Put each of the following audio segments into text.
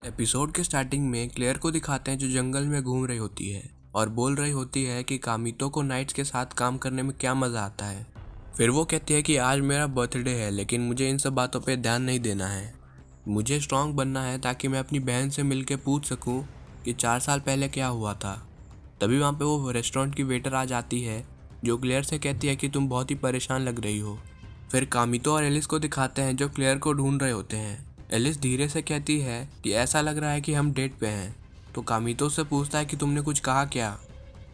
Episode के starting में clear को दिखाते हैं जो जंगल में घूम रही होती है और बोल रही होती है कि कामितो को नाइट्स के साथ काम करने में क्या मज़ा आता है। फिर वो कहती है कि आज मेरा बर्थडे है लेकिन मुझे इन सब बातों पे ध्यान नहीं देना है। मुझे स्ट्रांग बनना है ताकि मैं अपनी बहन से मिलकर पूछ सकूं कि 4 साल पहले क्या हुआ था। तभी वहाँ पे वो रेस्टोरेंट की वेटर आ जाती है जो क्लेयर से कहती है कि तुम बहुत ही परेशान लग रही हो। फिर कामितो और एलिस को दिखाते हैं जो क्लेयर को ढूंढ रहे होते हैं। एलिस धीरे से कहती है कि ऐसा लग रहा है कि हम डेट पे हैं। तो कामितो से पूछता है कि तुमने कुछ कहा क्या।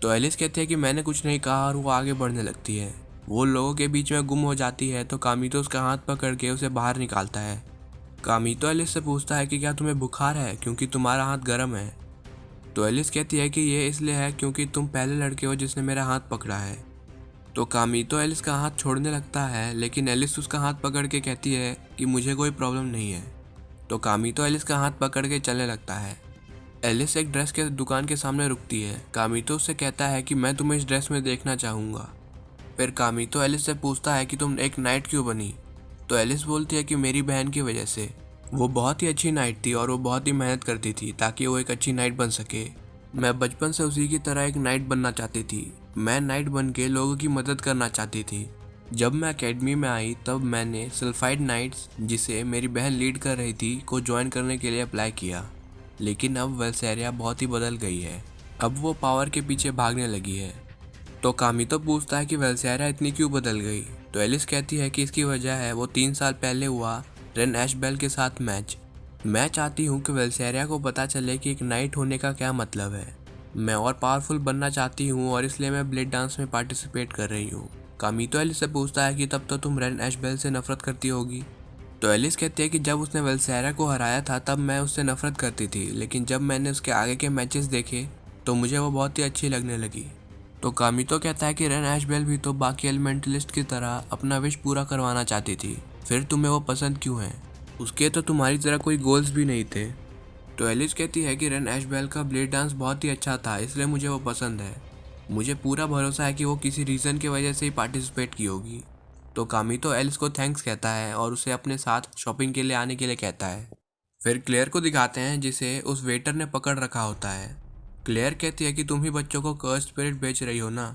तो एलिस कहती है कि मैंने कुछ नहीं कहा और वो आगे बढ़ने लगती है। वो लोगों के बीच में गुम हो जाती है तो कामितो उसका हाथ पकड़ के उसे बाहर निकालता है। कामितो एलिस से पूछता है कि क्या तुम्हें बुखार है क्योंकि तुम्हारा हाथ गर्म है। तो एलिस कहती है कि ये इसलिए है क्योंकि तुम पहले लड़के हो जिसने मेरा हाथ पकड़ा है। तो कामितो एलिस का हाथ छोड़ने लगता है लेकिन एलिस उसका हाथ पकड़ के कहती है कि मुझे कोई प्रॉब्लम नहीं है। तो कामितो एलिस का हाथ पकड़ के चलने लगता है। एलिस एक ड्रेस के दुकान के सामने रुकती है। कामितो उससे कहता है कि मैं तुम्हें इस ड्रेस में देखना चाहूँगा। फिर कामितो एलिस से पूछता है कि तुम एक नाइट क्यों बनी। तो एलिस बोलती है कि मेरी बहन की वजह से। वो बहुत ही अच्छी नाइट थी और वो बहुत ही मेहनत करती थी ताकि वो एक अच्छी नाइट बन सके। मैं बचपन से उसी की तरह एक नाइट बनना चाहती थी। मैं नाइट बन के लोगों की मदद करना चाहती थी। जब मैं एकेडमी में आई तब मैंने सल्फाइड नाइट्स, जिसे मेरी बहन लीड कर रही थी, को ज्वाइन करने के लिए अप्लाई किया। लेकिन अब वेल्सेरिया बहुत ही बदल गई है। अब वो पावर के पीछे भागने लगी है। तो कामितो पूछता है कि वेल्सेरिया इतनी क्यों बदल गई। तो एलिस कहती है कि इसकी वजह है वो 3 साल पहले हुआ रेन एशबेल के साथ मैच। मैं चाहती हूँ कि वेल्सेरिया को पता चले कि एक नाइट होने का क्या मतलब है। मैं और पावरफुल बनना चाहती हूँ और इसलिए मैं ब्लेड डांस में पार्टिसिपेट कर रही हूँ। कामितो एलिस से पूछता है कि तब तो तुम रेन एशबेल से नफरत करती होगी। तो एलिस कहती है कि जब उसने वेल्सेरिया को हराया था तब मैं उससे नफरत करती थी, लेकिन जब मैंने उसके आगे के मैचेस देखे तो मुझे वो बहुत ही अच्छी लगने लगी। तो कामितो कहता है कि रेन एशबेल भी तो बाकी एलिमेंटलिस्ट की तरह अपना विश पूरा करवाना चाहती थी, फिर तुम्हें वो पसंद क्यों है? उसके तो तुम्हारी तरह कोई गोल्स भी नहीं थे। तो एलिस कहती है कि रेन एशबेल का ब्लेड डांस बहुत ही अच्छा था इसलिए मुझे वो पसंद है। मुझे पूरा भरोसा है कि वो किसी रीज़न की वजह से ही पार्टिसिपेट की होगी। तो कामितो एलिस को थैंक्स कहता है और उसे अपने साथ शॉपिंग के लिए आने के लिए कहता है। फिर क्लेयर को दिखाते हैं जिसे उस वेटर ने पकड़ रखा होता है। क्लेयर कहती है कि तुम ही बच्चों को कर्स स्पिरिट बेच रही हो ना।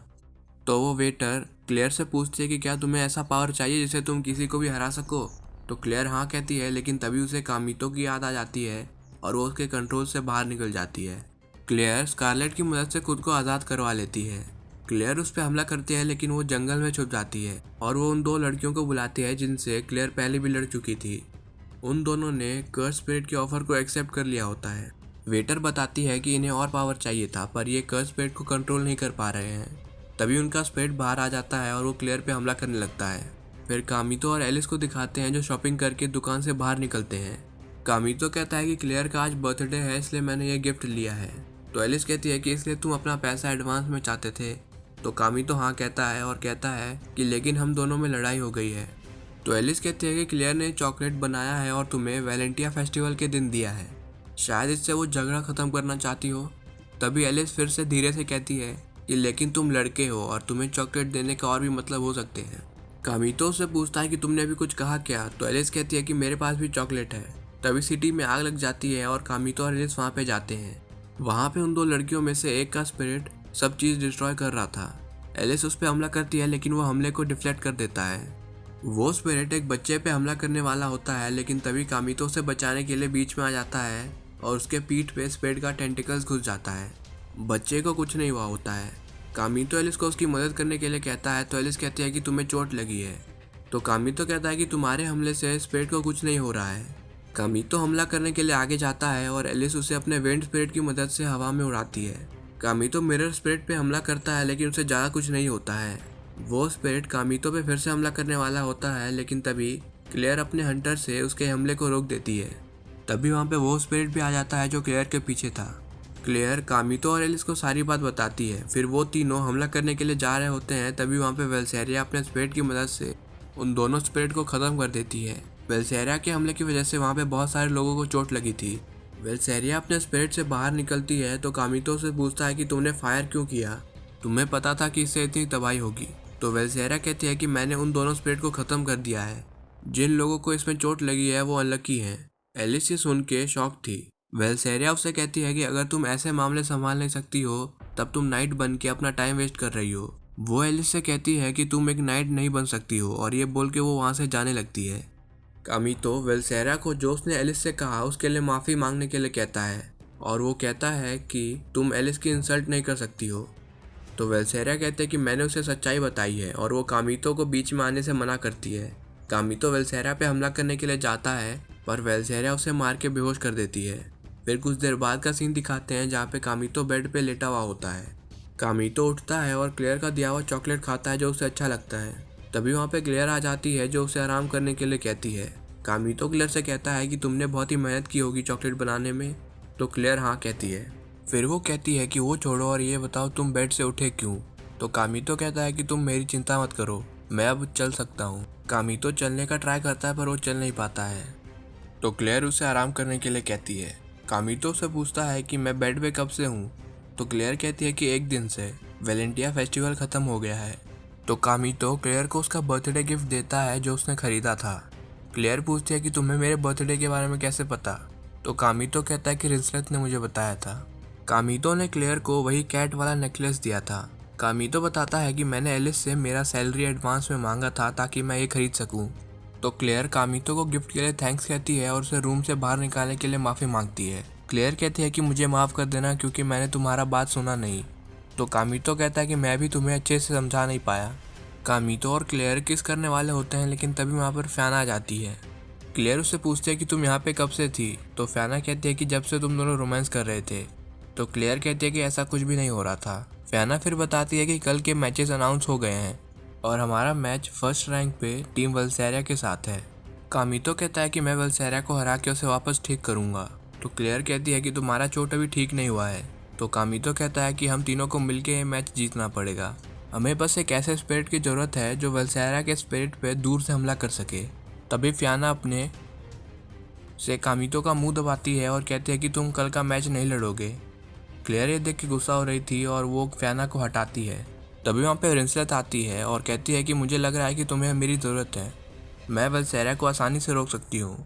तो वो वेटर क्लेयर से पूछती है कि क्या तुम्हें ऐसा पावर चाहिए जिससे तुम किसी को भी हरा सको। तो क्लेयर हाँ कहती है, लेकिन तभी उसे कामितो की याद आ जाती है और वो उसके कंट्रोल से बाहर निकल जाती है। क्लेयर स्कारलेट की मदद से खुद को आज़ाद करवा लेती है। क्लेयर उस पर हमला करती है लेकिन वो जंगल में छुप जाती है और वो उन 2 लड़कियों को बुलाती है जिनसे क्लेयर पहले भी लड़ चुकी थी। उन दोनों ने कर्स स्पिरिट के ऑफर को एक्सेप्ट कर लिया होता है। वेटर बताती है कि इन्हें और पावर चाहिए था पर ये कर्स स्पिरिट को कंट्रोल नहीं कर पा रहे हैं। तभी उनका स्पिरिट बाहर आ जाता है और वो क्लेयर पे हमला करने लगता है। फिर कामितो और एलिस को दिखाते हैं जो शॉपिंग करके दुकान से बाहर निकलते हैं। कामितो कहता है कि क्लेयर का आज बर्थडे है इसलिए मैंने ये गिफ्ट लिया है। तो एलिस कहती है कि इसलिए तुम अपना पैसा एडवांस में चाहते थे। तो कामितो हाँ कहता है और कहता है कि लेकिन हम दोनों में लड़ाई हो गई है। तो एलिस कहती है कि क्लेयर ने चॉकलेट बनाया है और तुम्हें वैलेंटिया फेस्टिवल के दिन दिया है, शायद इससे वो झगड़ा ख़त्म करना चाहती हो। तभी एलिस फिर से धीरे से कहती है कि लेकिन तुम लड़के हो और तुम्हें चॉकलेट देने का और भी मतलब हो सकते हैं। कामितो से पूछता है कि तुमने अभी कुछ कहा क्या। तो एलिस कहती है कि मेरे पास भी चॉकलेट है। तभी सिटी में आग लग जाती है और कामितो और एलिस वहाँ पे जाते हैं। वहाँ पे उन 2 लड़कियों में से एक का स्पिरिट सब चीज़ डिस्ट्रॉय कर रहा था। एलिस उस पर हमला करती है लेकिन वो हमले को डिफ्लेक्ट कर देता है। वो स्पिरिट एक बच्चे पे हमला करने वाला होता है लेकिन तभी कामितो से बचाने के लिए बीच में आ जाता है और उसके पीठ पे स्पिरिट का टेंटिकल्स घुस जाता है। बच्चे को कुछ नहीं हुआ होता है। कामितो एलिस को उसकी मदद करने के लिए कहता है तो एलिस कहती है कि तुम्हें चोट लगी है। तो कामितो कहता है कि तुम्हारे हमले से स्पिरिट को कुछ नहीं हो रहा है। कामितो हमला करने के लिए आगे जाता है और एलिस उसे अपने विंड स्पिरिट की मदद से हवा में उड़ाती है। कामितो मिरर स्पिरिट पे हमला करता है लेकिन उसे ज़्यादा कुछ नहीं होता है। वो स्पिरिट कामितो पे फिर से हमला करने वाला होता है लेकिन तभी क्लेयर अपने हंटर से उसके हमले को रोक देती है। तभी वहाँ पे वो स्पिरिट भी आ जाता है जो क्लेयर के पीछे था। क्लेयर कामितो और एलिस को सारी बात बताती है। फिर वो तीनों हमला करने के लिए जा रहे होते हैं तभी वहाँ पे वेल्सेरिया अपने स्पिरिट की मदद से उन दोनों स्पिरिट को ख़त्म कर देती है। वेल्सेरिया के हमले की वजह से वहाँ पे बहुत सारे लोगों को चोट लगी थी। वेल्सेरिया अपने स्पिरिट से बाहर निकलती है तो कामितो से पूछता है कि तुमने फायर क्यों किया, तुम्हें पता था कि इससे इतनी तबाही होगी। तो वेल्सेरिया कहती है कि मैंने उन दोनों स्पिरिट को ख़त्म कर दिया है। जिन लोगों को इसमें चोट लगी है वो अनलकी हैं। एलिस ये सुन के शॉक थी। वेलसेरिया उससे कहती है कि अगर तुम ऐसे मामले संभाल नहीं सकती हो तब तुम नाइट बन के अपना टाइम वेस्ट कर रही हो। वो एलिस से कहती है कि तुम एक नाइट नहीं बन सकती हो और ये बोल के वो वहाँ से जाने लगती है। कामितो वेलसेरिया को जो उसने एलिस से कहा उसके लिए माफ़ी मांगने के लिए कहता है और वो कहता है कि तुम एलिस की इंसल्ट नहीं कर सकती हो। तो वेलसेरिया कहते हैं कि मैंने उसे सच्चाई बताई है और वो कामितो को बीच में आने से मना करती है। कामितो वेलसेरिया पे हमला करने के लिए जाता है पर वेलसेरिया उसे मार के बेहोश कर देती है। फिर कुछ देर बाद का सीन दिखाते हैं जहाँ पे कामितो बेड पे लेटा हुआ होता है। कामितो उठता है और क्लेयर का दिया हुआ चॉकलेट खाता है जो उसे अच्छा लगता है। तभी वहाँ पे क्लेयर आ जाती है जो उसे आराम करने के लिए कहती है। कामितो क्लेयर से कहता है कि तुमने बहुत ही मेहनत की होगी चॉकलेट बनाने में। तो क्लेयर हाँ कहती है। फिर वो कहती है कि वो छोड़ो और ये बताओ तुम बेड से उठे क्यों। तो कामितो कहता है कि तुम मेरी चिंता मत करो, मैं अब चल सकता हूँ। कामितो चलने का ट्राई करता है पर वो चल नहीं पाता है। तो क्लेयर उसे आराम करने के लिए कहती है। कामितो से पूछता है कि मैं बेड पे कब से हूँ। तो क्लेयर कहती है कि एक दिन से, वेलेंटिया फेस्टिवल ख़त्म हो गया है। तो कामितो क्लेयर को उसका बर्थडे गिफ्ट देता है जो उसने खरीदा था। क्लेयर पूछती है कि तुम्हें मेरे बर्थडे के बारे में कैसे पता। तो कामितो कहता है कि रिंसलेट ने मुझे बताया था। कामितो ने क्लेयर को वही कैट वाला नेकलेस दिया था। कामितो बताता है कि मैंने एलिस से मेरा सैलरी एडवांस में मांगा था ताकि मैं ये खरीद सकूं। तो क्लेयर कामितो को गिफ्ट के लिए थैंक्स कहती है और उसे रूम से बाहर निकालने के लिए माफ़ी मांगती है। क्लेयर कहती है कि मुझे माफ़ कर देना क्योंकि मैंने तुम्हारा बात सुना नहीं। तो कामितो कहता है कि मैं भी तुम्हें अच्छे से समझा नहीं पाया। कामितो और क्लेयर किस करने वाले होते हैं लेकिन तभी वहाँ पर फ्याना आ जाती है। क्लेयर उससे पूछती है कि तुम यहाँ पे कब से थी। तो फ्याना कहती है कि जब से तुम दोनों रोमांस कर रहे थे। तो क्लेयर कहती है कि ऐसा कुछ भी नहीं हो रहा था। फ्याना फिर बताती है कि कल के मैचेस अनाउंस हो गए हैं और हमारा मैच फर्स्ट रैंक पे टीम वेलसेरिया के साथ है। कामितो कहता है कि मैं वेलसेरिया को हरा के उसे वापस ठीक करूँगा। तो क्लेयर कहती है कि तुम्हारा चोट अभी ठीक नहीं हुआ है। तो कामितो कहता है कि हम तीनों को मिलकर ये मैच जीतना पड़ेगा। हमें बस एक ऐसे स्पिरिट की ज़रूरत है जो वेलसेरिया के स्पिरिट पे दूर से हमला कर सके। तभी फ्याना अपने से कामितो का मुंह दबाती है और कहती है कि तुम कल का मैच नहीं लड़ोगे। क्लेयर ये देख के गुस्सा हो रही थी और वो फ्याना को हटाती है। तभी वहाँ पे रिंसलेट आती है और कहती है कि मुझे लग रहा है कि तुम्हें मेरी ज़रूरत है, मैं वेलसेरिया को आसानी से रोक सकती हूँ।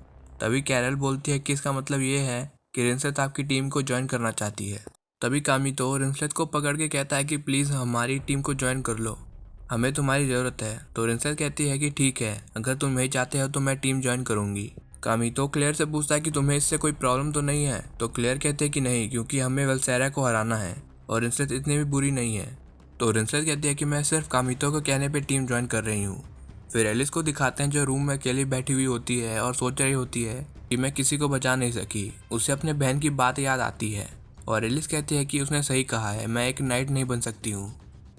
तभी कैरल बोलती है कि इसका मतलब ये है कि रिंसलेट आपकी टीम को ज्वाइन करना चाहती है। तभी कामितो रिंसलेट को पकड़ के कहता है कि प्लीज़ हमारी टीम को ज्वाइन कर लो, हमें तुम्हारी ज़रूरत है। तो रिंसलेट कहती है कि ठीक है, अगर तुम यही चाहते हो तो मैं टीम ज्वाइन करूँगी। कामितो क्लेयर से पूछता है कि तुम्हें इससे कोई प्रॉब्लम तो नहीं है। तो क्लेयर कहते हैं कि नहीं, क्योंकि हमें वेलसेरिया को हराना है और रिंसलेट इतनी भी बुरी नहीं है। तो रिंसलेट कहती है कि मैं सिर्फ कामितो को कहने पे टीम ज्वाइन कर रही हूँ। फिर एलिस को दिखाते हैं जो रूम में अकेली बैठी हुई होती है और सोच रही होती है कि मैं किसी को बचा नहीं सकी। उसे अपने बहन की बात याद आती है और एलिस कहती है कि उसने सही कहा है, मैं एक नाइट नहीं बन सकती हूँ।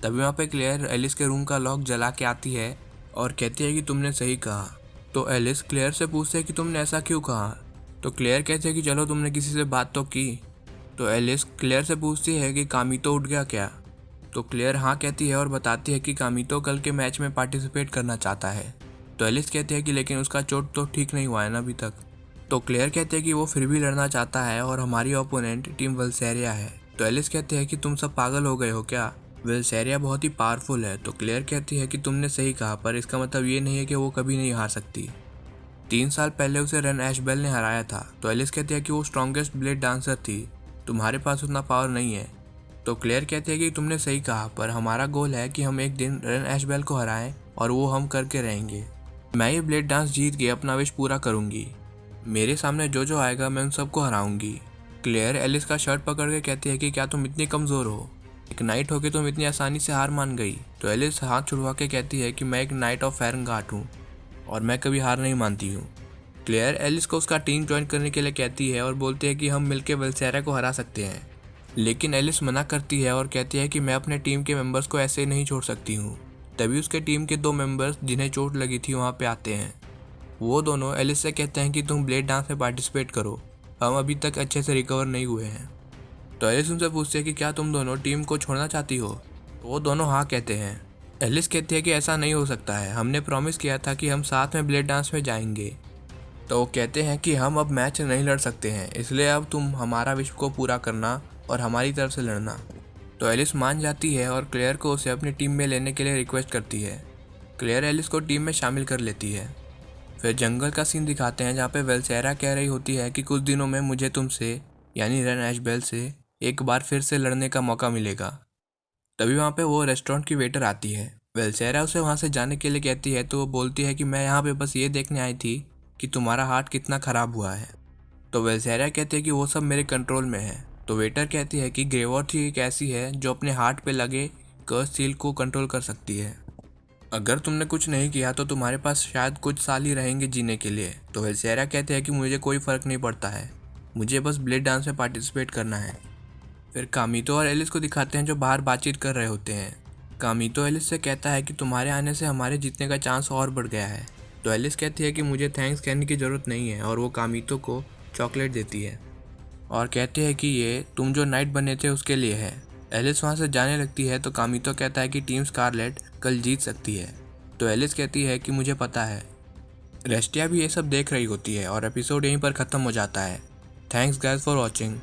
तभी वहाँ पे क्लेयर एलिस के रूम का लॉक जला के आती है और कहती है कि तुमने सही कहा। तो एलिस क्लेयर से पूछते है कि तुमने ऐसा क्यों कहा। तो क्लेयर कहते है कि चलो तुमने किसी से बात तो की। तो एलिस क्लेयर से पूछती है कि कामितो उठ गया क्या। तो क्लेयर हाँ कहती है और बताती है कि कामितो कल के मैच में पार्टिसिपेट करना चाहता है। तो एलिस कहती है कि लेकिन उसका चोट तो ठीक नहीं हुआ है ना अभी तक। तो क्लेयर कहते हैं कि वो फिर भी लड़ना चाहता है और हमारी ओपोनेंट टीम वेलसेरिया है। तो एलिस कहते हैं कि तुम सब पागल हो गए हो क्या, वेलसेरिया बहुत ही पावरफुल है। तो क्लेयर कहती है कि तुमने सही कहा, पर इसका मतलब ये नहीं है कि वो कभी नहीं हार सकती। 3 साल पहले उसे रेन एशबेल ने हराया था। तो एलिस कहती है कि वो स्ट्रॉन्गेस्ट ब्लेड डांसर थी, तुम्हारे पास उतना पावर नहीं है। तो क्लेयर कहती है कि तुमने सही कहा, पर हमारा गोल है कि हम एक दिन रेन एशबेल को हराएं और वो हम करके रहेंगे। मैं ये ब्लेड डांस जीत के अपना विश पूरा करूंगी। मेरे सामने जो जो आएगा मैं उन सबको हराऊंगी। क्लेयर एलिस का शर्ट पकड़ के कहती है कि क्या तुम इतनी कमज़ोर हो, एक नाइट होके तुम इतनी आसानी से हार मान गई। तो एलिस हाथ छुड़वा के कहती है कि मैं एक नाइट ऑफ फेरनगार्ट हूँ और मैं कभी हार नहीं मानती हूँ। क्लेयर एलिस को उसका टीम ज्वाइन करने के लिए कहती है और बोलती है कि हम मिलकर वेलसेरिया को हरा सकते हैं। लेकिन एलिस मना करती है और कहती है कि मैं अपने टीम के मेंबर्स को ऐसे ही नहीं छोड़ सकती हूँ। तभी उसके टीम के 2 मेंबर्स जिन्हें चोट लगी थी वहाँ पे आते हैं। वो दोनों एलिस से कहते हैं कि तुम ब्लेड डांस में पार्टिसिपेट करो, हम अभी तक अच्छे से रिकवर नहीं हुए हैं। तो एलिस उनसे पूछती है कि क्या तुम दोनों टीम को छोड़ना चाहती हो। तो वो दोनों हाँ कहते हैं। एलिस कहती है कि ऐसा नहीं हो सकता है, हमने प्रॉमिस किया था कि हम साथ में ब्लेड डांस में जाएंगे। तो वो कहते हैं कि हम अब मैच नहीं लड़ सकते हैं, इसलिए अब तुम हमारा विश को पूरा करना और हमारी तरफ से लड़ना। तो एलिस मान जाती है और क्लेयर को उसे अपनी टीम में लेने के लिए रिक्वेस्ट करती है। क्लेयर एलिस को टीम में शामिल कर लेती है। फिर जंगल का सीन दिखाते हैं जहाँ पे वेलसेरिया कह रही होती है कि कुछ दिनों में मुझे तुमसे यानी रन एशबेल से एक बार फिर से लड़ने का मौका मिलेगा। तभी वहाँ पे वो रेस्टोरेंट की वेटर आती है। वेलसेरा उसे वहाँ से जाने के लिए कहती है तो वो बोलती है कि मैं यहाँ पे बस ये देखने आई थी कि तुम्हारा हार्ट कितना ख़राब हुआ है। तो वेलसेरा कहती है कि वो सब मेरे कंट्रोल में है। तो वेटर कहती है कि ग्रेवॉर्थ ही एक ऐसी है जो अपने हार्ट पे लगे कर्स सील को कंट्रोल कर सकती है। अगर तुमने कुछ नहीं किया तो तुम्हारे पास शायद कुछ साल ही रहेंगे जीने के लिए। तो वेलसेरा कहते हैं कि मुझे कोई फ़र्क नहीं पड़ता है, मुझे बस ब्लेड डांस में पार्टिसिपेट करना है। फिर कामितो और एलिस को दिखाते हैं जो बाहर बातचीत कर रहे होते हैं। कामितो एलिस से कहता है कि तुम्हारे आने से हमारे जीतने का चांस और बढ़ गया है। तो एलिस कहती है कि मुझे थैंक्स कहने की ज़रूरत नहीं है और वो कामितो को चॉकलेट देती है और कहती है कि ये तुम जो नाइट बने थे उसके लिए है। एलिस वहाँ से जाने लगती है तो कामितो कहता है कि टीम स्कारलेट कल जीत सकती है। तो एलिस कहती है कि मुझे पता है। रेस्टिया भी ये सब देख रही होती है और एपिसोड यहीं पर ख़त्म हो जाता है। Thanks guys for watching.